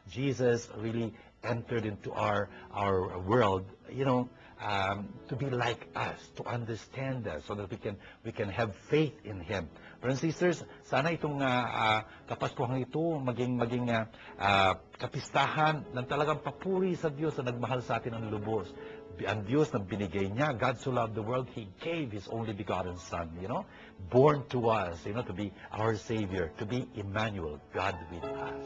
Jesus really entered into our world, to be like us, to understand us, so that we can have faith in Him. Brothers and sisters, sana itong Kapaskuhang ito maging kapistahan ng talagang papuri sa Diyos na nagmahal sa atin ng lubos. Ang Diyos na binigay niya, God so loved the world, He gave His only begotten Son, born to us, to be our Savior, to be Emmanuel, God with us.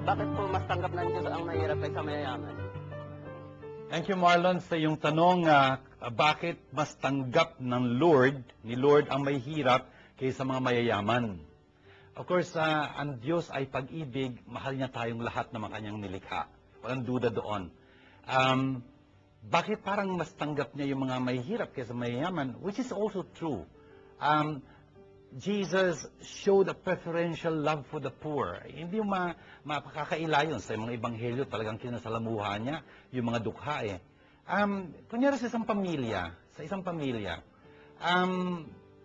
Bakit po mas tanggap ng Diyos ang mahirap kaysa mayayaman? Thank you, Marlon, sa iyong tanong, bakit mas tanggap ni Lord ang may hirap kaysa mga mayayaman? Of course, ang Diyos ay pag-ibig, mahal niya tayong lahat na kanyang nilikha. Walang duda doon. Bakit parang mas tanggap niya yung mga may hirap kaysa mayayaman? Which is also true. Jesus showed a preferential love for the poor. Hindi yung mapakakaila yun sa mga ebanghelyo, talagang kinasalamuhan niya yung mga dukha Kunyari sa isang pamilya,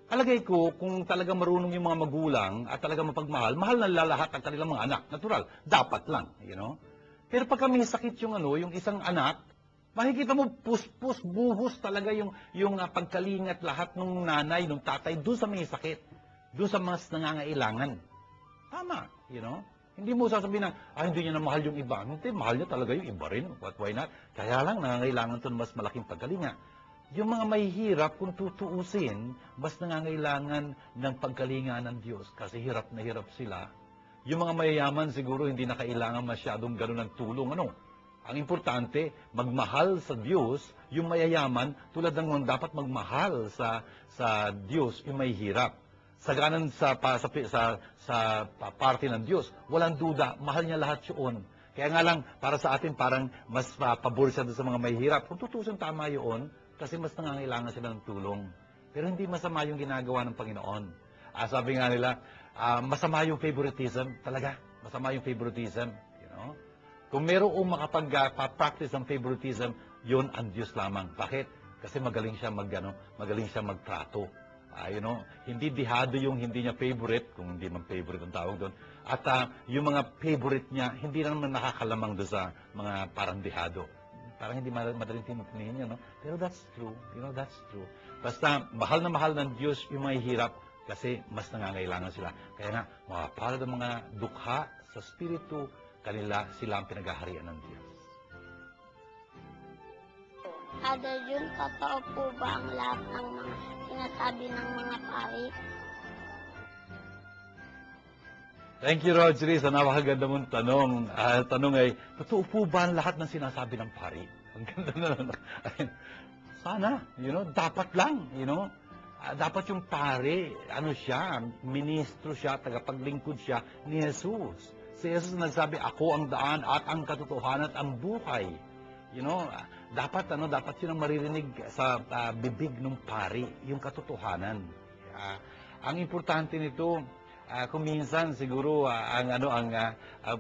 palagay ko, kung talagang marunong yung mga magulang at talagang mapagmahal, mahal na lahat ang kanilang mga anak. Natural, dapat lang, Pero pag may sakit yung isang anak, Makikita mo, puspos, buhos talaga yung pagkalingat lahat ng nanay, ng tatay, doon sa may sakit. Doon sa mas nangangailangan. Tama, Hindi mo sasabihin na, hindi niya na mahal yung iba. Hindi, mahal niya talaga yung iba rin. Why not? Kaya lang, nangangailangan ito ng mas malaking pagkalinga. Yung mga may hirap, kung tutuusin, mas nangangailangan ng pagkalinga ng Diyos. Kasi hirap na hirap sila. Yung mga mayayaman, siguro hindi na kailangan masyadong ganun ng tulong. Ang importante, magmahal sa Diyos, yung mayayaman, tulad ng dapat magmahal sa Diyos, yung may hirap. Saganan sa parte ng Diyos, walang duda, mahal niya lahat yun. Kaya nga lang, para sa atin, parang mas pabor siya doon sa mga may hirap. Kung tutusin tama yun, kasi mas nangangailangan sila ng tulong. Pero hindi masama yung ginagawa ng Panginoon. Sabi nga nila, masama yung favoritism, talaga. Masama yung favoritism, Kung merong makapag-practice ng favoritism, yun ang Diyos lamang. Bakit? Kasi magaling siya magtrato. Hindi dihado yung hindi niya favorite, kung hindi man favorite ang tawag doon. At yung mga favorite niya, hindi naman nakakalamang doon sa mga parang dihado. Parang hindi madaling tinutunihin niya, Pero that's true. That's true. Basta, mahal na mahal ng Diyos yung mga hirap kasi mas nangangailangan sila. Kaya nga, para ng mga dukha sa Espiritu, sila ang pinaghaharian ng Diyos. Father Jun, totoo po ba ang lahat ng mga sinasabi ng mga pari? Thank you, Rodri, sa napakaganda mong tanong. Tanong ay, totoo po ba ang lahat ng sinasabi ng pari? Ang ganda na. Sana, dapat lang, dapat yung pari, siya, ministro siya, tagapaglingkod siya ni Jesus. Si Jesus nagsabi, ako ang daan at ang katotohanan at ang buhay. Dapat yun ang maririnig sa bibig ng pari, yung katotohanan. Ang importante nito, kung minsan siguro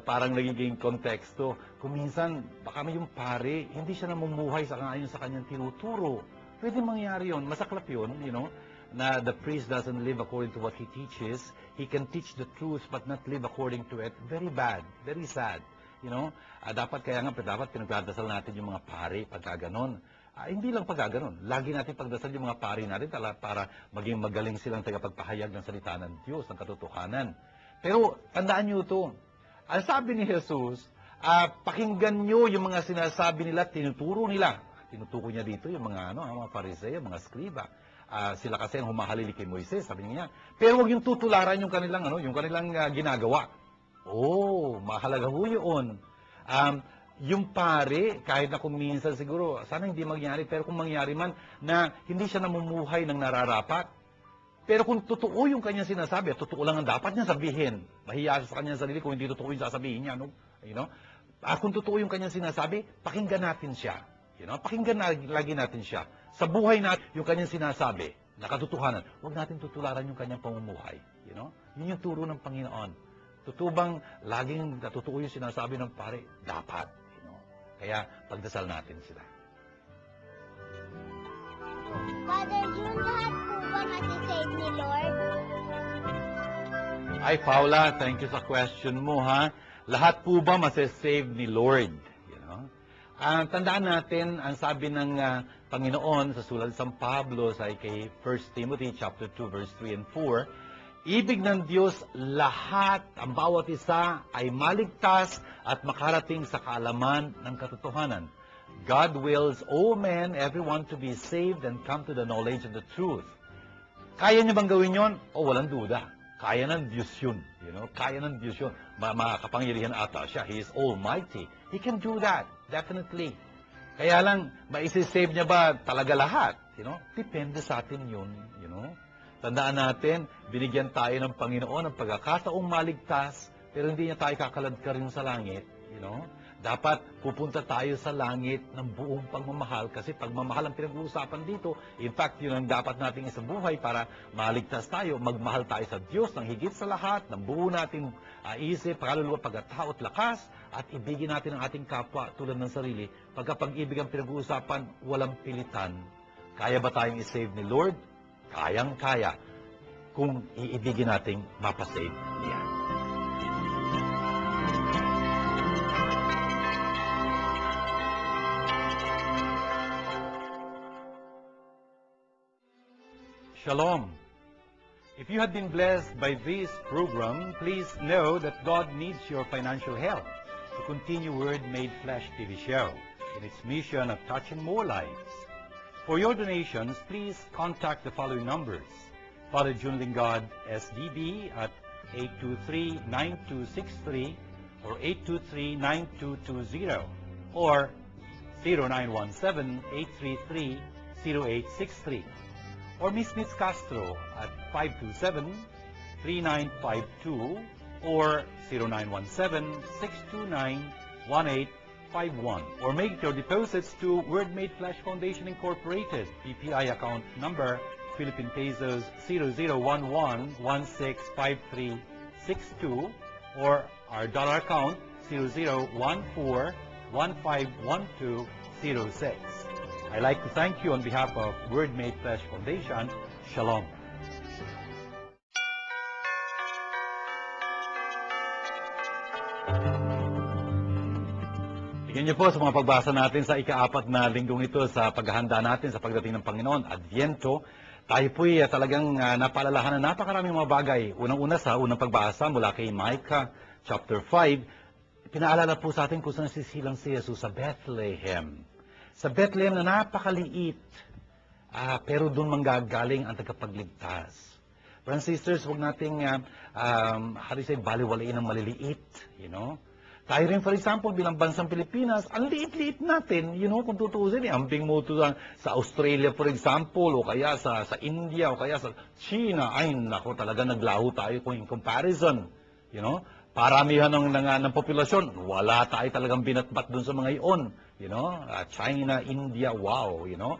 parang nagiging konteksto, kung minsan baka may yung pari, hindi siya namumuhay sa kanyang tinuturo. Pwede mangyari yun, masaklap yun, na the priest doesn't live according to what he teaches. He can teach the truth but not live according to it. Very bad, very sad. Dapat pinagdadasal natin yung mga pari pagka ganon. Hindi lang pagka ganon. Lagi natin pagdasal yung mga pari natin para maging magaling silang tagapagpahayag ng salita ng Diyos, ng katotohanan. Pero tandaan nyo ito. Ang sabi ni Jesus, pakinggan nyo yung mga sinasabi nila, tinuturo nila. Tinutukoy niya dito yung mga Pariseo, mga skriba. Sila kasi ang humahalili kay Moises, sabi niya. Pero huwag yung tutularan yung kanilang ginagawa. Mahalaga ho yun. Yung pare, kahit na kung minsan siguro, sana hindi mangyari, pero kung mangyari man, na hindi siya namumuhay ng nararapat. Pero kung totoo yung kanyang sinasabi, totoo lang ang dapat niya sabihin. Mahiya siya sa kanyang sarili kung hindi totoo yung sasabihin niya. Kung totoo yung kanyang sinasabi, pakinggan natin siya. Pakinggan lagi natin siya. Sa buhay natin, yung kanyang sinasabi, na katotohanan, huwag natin tutularan yung kanyang pamumuhay. Yun yung turo ng Panginoon. Totoo bang laging totoo yung sinasabi ng pare? Dapat. Kaya pagdasal natin sila. Father Jun, lahat po ba masisave ni Lord? Ay, Paula, thank you sa question mo, ha? Lahat po ba masisave ni Lord? Tandaan natin, ang sabi ng Panginoon sa sulat San Pablo sa kay 1 Timothy chapter 2 verse 3 and 4, ibig ng Diyos lahat, ang bawat isa ay maligtas at makarating sa kaalaman ng katotohanan. God wills all men, everyone to be saved and come to the knowledge of the truth. Kaya niya bang gawin yon? Walang duda. Kaya ng Diyos yun. Kaya ng Diyos yun. Makapangyarihan ata siya. He is almighty. He can do that. Definitely. Kaya lang, maisisave niya ba talaga lahat? Depende sa atin yun. Tandaan natin, binigyan tayo ng Panginoon ng pagkakataong maligtas, pero hindi niya tayo kakaladkar rin sa langit. Dapat pupunta tayo sa langit ng buong pagmamahal kasi pagmamahal ang pinag-uusapan dito. In fact, yun ang dapat nating isabuhay para maligtas tayo. Magmahal tayo sa Diyos ng higit sa lahat, ng buo nating isip, kaluluwa, pagkatao at lakas, at ibigin natin ang ating kapwa tulad ng sarili. Pagkapag-ibig ang pinag-uusapan, walang pilitan. Kaya ba tayong isave ni Lord? Kayang-kaya kung iibigin nating mapasave niya. Shalom. If you have been blessed by this program, please know that God needs your financial help to continue Word Made Flesh TV show in its mission of touching more lives. For your donations, please contact the following numbers. Father Jun Lingard, SDB at 823-9263 or 823-9220 or 0917-833-0863 or Miss Nitz Castro at 527-3952 or 0917-629-1851 or make your deposits to Word Made Flesh Foundation Incorporated, PPI account number Philippine Pesos 0011165362 or our dollar account 0014151206. I'd like to thank you on behalf of Word Made Flesh Foundation. Shalom. Tingnan niyo po sa mga pagbasa natin sa ika-4 na linggong ito sa paghahanda natin sa pagdating ng Panginoon, Adviento. Tayo po'y talagang napaalalahanan ng napakaraming mga bagay. Unang-una sa unang pagbasa mula kay Micah chapter 5, pinaalala po sa atin kung saan sisilang si Jesus sa Bethlehem. Sa Bethlehem na napakaliit, pero doon manggagaling ang tagapagligtas. Brothers and sisters, huwag nating, baliwalain ang maliliit, you know. Tayo rin, for example, bilang bansang Pilipinas, ang liit-liit natin, you know, kung tutuusin, ambing mo ito sa Australia, for example, o kaya sa India, o kaya sa China, ay, nako, talaga naglaho tayo kung in comparison, you know. Paramihan ng populasyon, wala tayo talagang binatbat dun sa mga iyon. You know, China, India, wow, you know.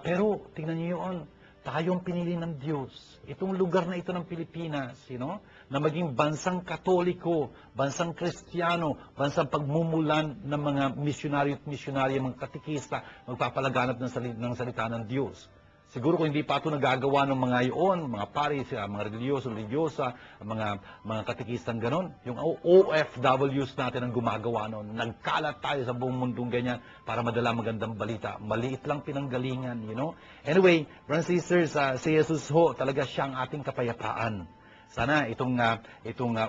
Pero, tingnan niyo yun, tayong pinili ng Diyos. Itong lugar na ito ng Pilipinas, you know, na maging bansang Katoliko, bansang Kristiyano, bansang pagmumulan ng mga misyonaryo at misyonarya, mga katikista, magpapalaganap ng salita ng Diyos. Siguro kung hindi pa ito nagagawa ng mga iyon, mga paris, mga religyosa, mga katikistang ganon, yung OFWs natin ang gumagawa noon. Nagkalat tayo sa buong mundong ganyan para madala magandang balita. Maliit lang pinanggalingan, you know. Anyway, brothers and sisters, si Jesus ho, talaga siyang ating kapayapaan. Sana itong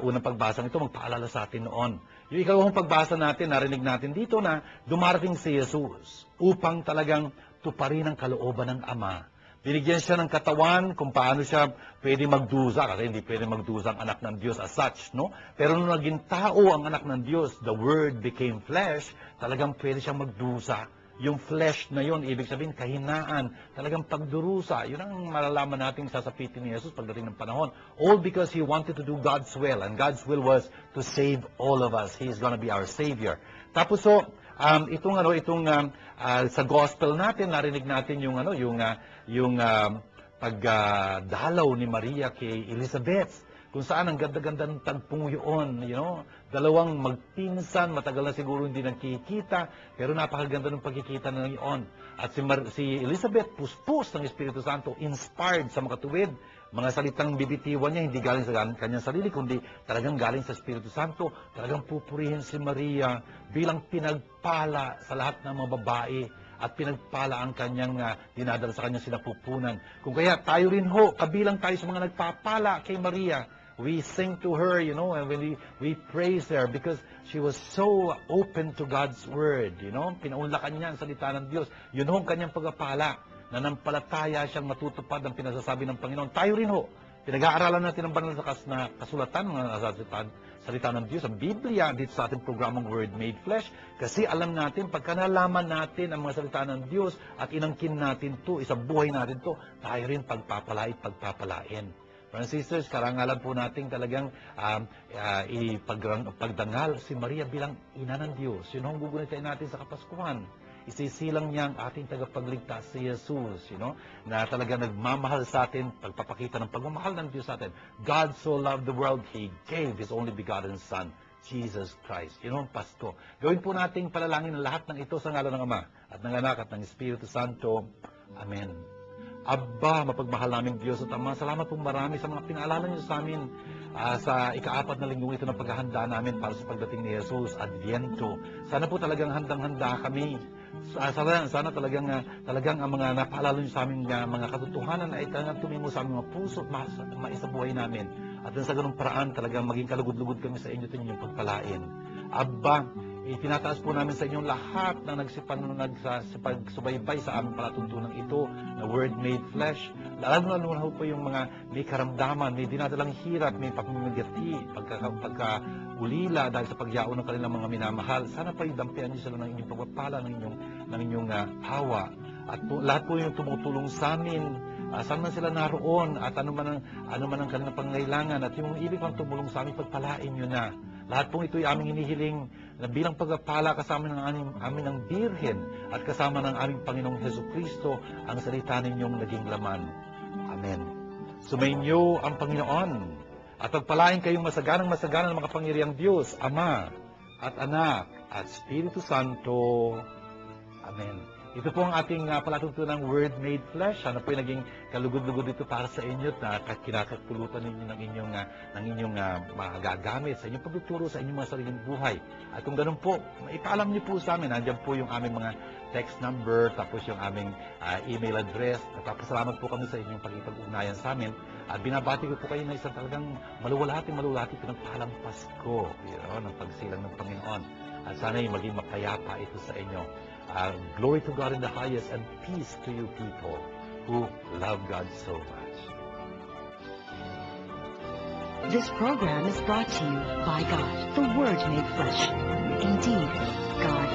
unang pagbasa ito magpaalala sa atin noon. Yung ikalawang pagbasa natin, narinig natin dito na dumarating si Jesus upang talagang tuparin ang kalooban ng Ama. Binigyan siya ng katawan kung paano siya pwede magdusa, kasi hindi pwede magdusa ang anak ng Diyos as such, no? Pero nung naging tao ang anak ng Diyos, the Word became flesh, talagang pwede siyang magdusa. Yung flesh na yon, ibig sabihin kahinaan, talagang pagdurusa. Yun ang malalaman nating sasapitin ni Jesus pagdating ng panahon. All because He wanted to do God's will, and God's will was to save all of us. He is gonna be our Savior. Tapos so, sa gospel natin, narinig natin yung pagdalaw ni Maria kay Elizabeth, kung saan ang ganda-ganda ng tagpong yun, you know, dalawang magpinsan, matagal na siguro hindi nagkikita, pero napakaganda ng pagkikita na yun. At si Elizabeth, puspos ng Espiritu Santo, inspired sa makatuwid, mga salitang bibitiwan niya, hindi galing sa kanyang sarili, kundi talagang galing sa Espiritu Santo, talagang pupurihin si Maria bilang pinagpala sa lahat ng mga babae at pinagpala ang kanyang dinadala sa kanyang sinapupunan. Kung kaya tayo rin ho, kabilang tayo sa mga nagpapala kay Maria. We sing to her, you know, and when we praise her because she was so open to God's Word, you know. Pinaunlakan niya ang salita ng Diyos. Yun ho ang kanyang pagpapala. Nanampalataya siyang matutupad ang pinasasabi ng Panginoon. Tayo rin ho, pinag-aaralan natin ang banal na kasulatan, mga salita ng Diyos, ang Biblia, dito sa ating programang Word Made Flesh, kasi alam natin, pagka nalaman natin ang mga salita ng Diyos at inangkin natin to, isabuhay natin to, tayo rin pagpapalain. Brothers and sisters, karangalan po natin talagang ipagdangal si Maria bilang ina ng Diyos. Yun ang gugunitain natin sa Kapaskuhan. Isisilang niya ang ating tagapagligtas si Jesus, you know, na talaga nagmamahal sa atin, pagpapakita ng pagmamahal ng Diyos sa atin. God so loved the world, He gave His only begotten Son, Jesus Christ. Yun ang Pasko. Gawin po nating palalangin ang lahat ng ito sa ngalan ng Ama, at ng Anak, at ng Espiritu Santo. Amen. Aba, mapagmahal naming Diyos at Ama, salamat po marami sa mga pinaalala niyo sa amin sa ika-4 na linggong ito ng paghahanda namin para sa pagdating ni Jesus, Adviento. Sana po talagang handang-handa kami. Sana talagang ang mga napaalala niyo sa amin mga katotohanan ay talagang tumingo sa aming mga puso at maisabuhay namin. At sa ganung paraan talagang maging kalugod-lugod kami sa inyo at inyong pagpalain. Aba, itinataas po namin sa inyong lahat na nagsipagsubaybay sa aming palatuntunan ito na Word made flesh. Lalo na po yung mga may karamdaman, may dinadalang hirap, may pagmamagati, pagkaulila dahil sa pagyaon ng kanilang mga minamahal. Sana pa idampian niyo sila ng inyong pagpapala, ng inyong awa. At po, lahat po yung tumutulong sa amin, saan man sila naroon at ano man ang kanilang pangangailangan at yung ibig pang tumulong sa amin, pagpalain nyo na. Lahat pong ito'y aming hinihiling na bilang pagpapala kasama ng amin ng Birhen at kasama ng aming Panginoong Hesukristo ang salita ninyong naging laman. Amen. Sumainyo ang Panginoon at pagpalain kayong masaganang ng makapangyarihang Diyos, Ama at Anak at Espiritu Santo. Amen. Ito po ang ating palatuntunang Word made flesh. Sana po yung naging kalugod-lugod dito para sa inyo at kinakatulutan ninyo ng inyong magagamit sa inyong pagtuturo sa inyong mga sariling buhay. At kung ganun po, ipaalam niyo po sa amin. Nandiyan po yung aming mga text number, tapos yung aming email address. At salamat po kami sa inyong pag-ugnayan sa amin. At binabati ko po kayo na isang talagang maluwalhati pinagpahalang Pasko, ng pagsilang ng Panginoon. At sana'y maging mapayapa ito sa inyo. Glory to God in the highest and peace to you people who love God so much. This program is brought to you by God, the Word made flesh. Indeed, God